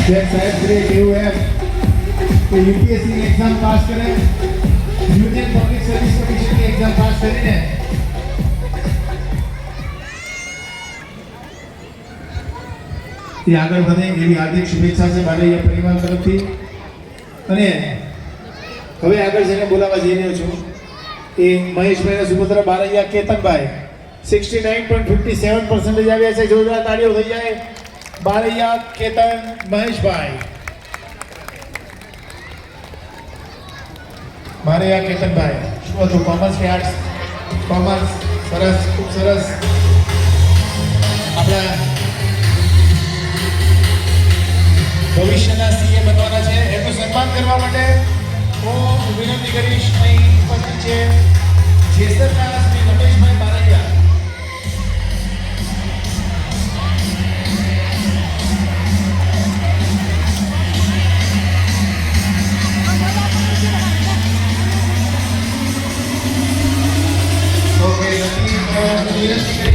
शेख साहब श्री केवू है कि यूपीएससी की एग्जाम पास करे, यूनियन पब्लिक सर्विस कमीशन की एग्जाम पास કરીને તે આગળ વધે એવી હાર્દિક શુભેચ્છા છે બારૈયા પરિવાર તરફથી। અને હવે આગળ જેને બોલાવવા જઈ રહ્યો છું એ મહેશભાઈ સુભદ્રા બારૈયા કેતનભાઈ 69.57% આવ્યા છે। જોરદાર તાળીઓ થઈ જાય। બારૈયા કેતન મહેશભાઈ, બારૈયા કેતનભાઈ શું હતું, કોમર્સ કે આર્ટ્સ? કોમર્સ, સરસ, ખૂબ સરસ। આપણા ભવિષ્યના સીએ બનવાના છે, એમનું સન્માન કરવા માટે હું વિનંતી કરીશ। અહીં ઉપસ્થિત છે જેસરના શ્રી રમેશભાઈ બારૈયા। ઓકે, વિનંતી કરીશ